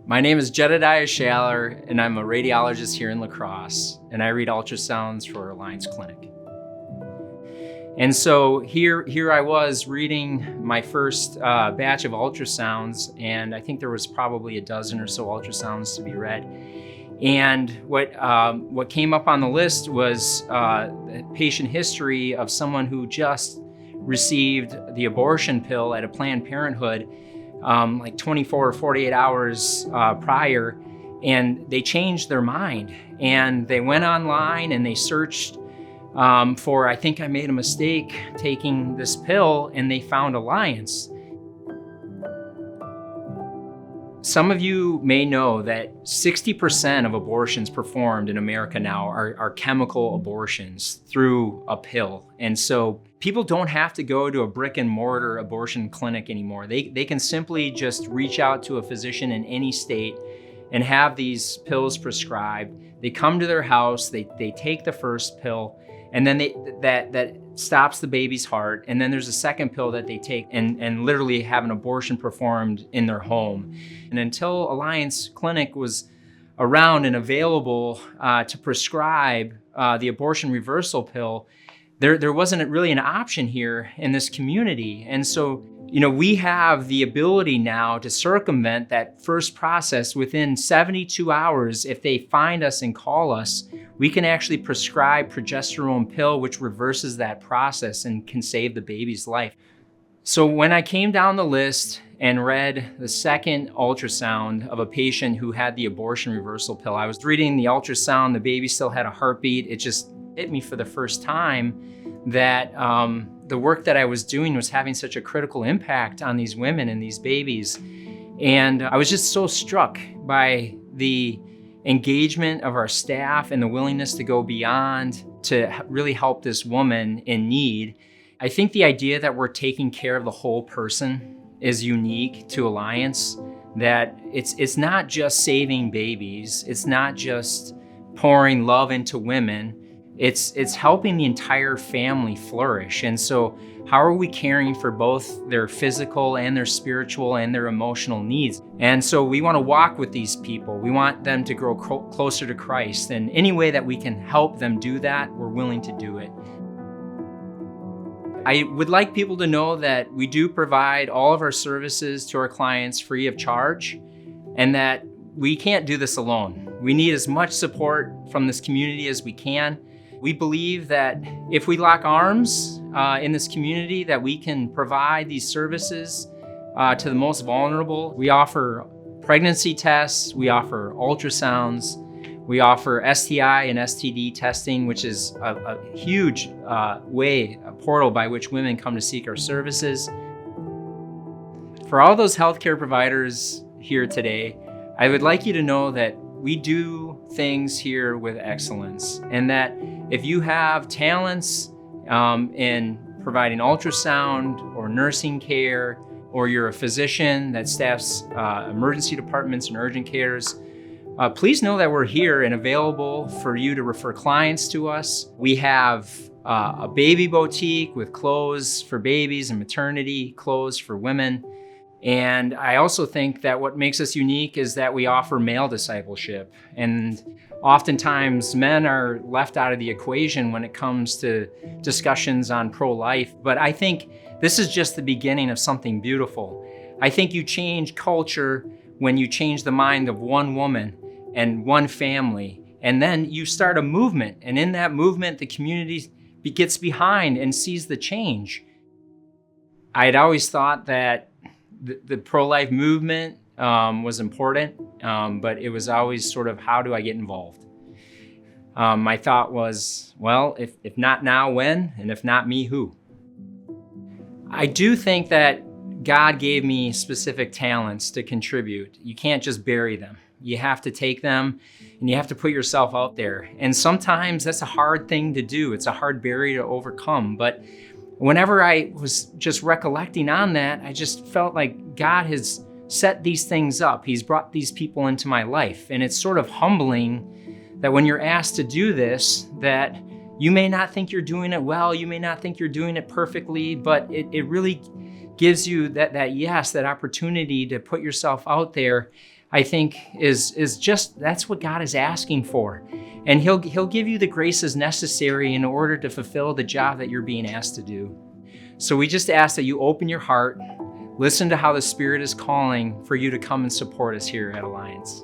My name is Jed Schaller, and I'm a radiologist here in La Crosse, and I read ultrasounds for Alliance Clinic. And so here I was reading my first batch of ultrasounds, and I think there was probably a dozen or so ultrasounds to be read. And what came up on the list was the patient history of someone who just received the abortion pill at a Planned Parenthood like 24 or 48 hours prior, and they changed their mind. And they went online and they searched for, I think I made a mistake taking this pill, and they found Alliance. Some of you may know that 60% of abortions performed in America now are chemical abortions through a pill. And so people don't have to go to a brick and mortar abortion clinic anymore. They can simply just reach out to a physician in any state and have these pills prescribed. They come to their house, they take the first pill, and then that stops the baby's heart. And then there's a second pill that they take and literally have an abortion performed in their home. And until Alliance Clinic was around and available to prescribe the abortion reversal pill, there wasn't really an option here in this community. And so, we have the ability now to circumvent that first process within 72 hours. If they find us and call us, we can actually prescribe progesterone pill, which reverses that process and can save the baby's life. So when I came down the list and read the second ultrasound of a patient who had the abortion reversal pill, I was reading the ultrasound, the baby still had a heartbeat. It just hit me for the first time that the work that I was doing was having such a critical impact on these women and these babies. And I was just so struck by the engagement of our staff and the willingness to go beyond to really help this woman in need. I think the idea that we're taking care of the whole person is unique to Alliance, that it's not just saving babies, it's not just pouring love into women, it's helping the entire family flourish. And so how are we caring for both their physical and their spiritual and their emotional needs? And so we want to walk with these people. We want them to grow closer to Christ. And any way that we can help them do that, we're willing to do it. I would like people to know that we do provide all of our services to our clients free of charge, and that we can't do this alone. We need as much support from this community as we can. We believe that if we lock arms in this community, that we can provide these services to the most vulnerable. We offer pregnancy tests, we offer ultrasounds, we offer STI and STD testing, which is a huge a portal by which women come to seek our services. For all those healthcare providers here today, I would like you to know that we do things here with excellence, and that if you have talents in providing ultrasound or nursing care, or you're a physician that staffs emergency departments and urgent cares, please know that we're here and available for you to refer clients to us. We have a baby boutique with clothes for babies and maternity clothes for women. And I also think that what makes us unique is that we offer male discipleship. And oftentimes men are left out of the equation when it comes to discussions on pro-life. But I think this is just the beginning of something beautiful. I think you change culture when you change the mind of one woman and one family. And then you start a movement. And in that movement, the community gets behind and sees the change. I had always thought that the pro-life movement was important, but it was always sort of, how do I get involved? My thought was, well, if not now, when? And if not me, who? I do think that God gave me specific talents to contribute. You can't just bury them. You have to take them and you have to put yourself out there. And sometimes that's a hard thing to do. It's a hard barrier to overcome. But whenever I was just recollecting on that, I just felt like God has set these things up. He's brought these people into my life. And it's sort of humbling that when you're asked to do this, that you may not think you're doing it well, you may not think you're doing it perfectly, but it really gives you that yes, that opportunity to put yourself out there I think is just, that's what God is asking for. And He'll give you the graces necessary in order to fulfill the job that you're being asked to do. So we just ask that you open your heart, listen to how the Spirit is calling for you to come and support us here at Alliance.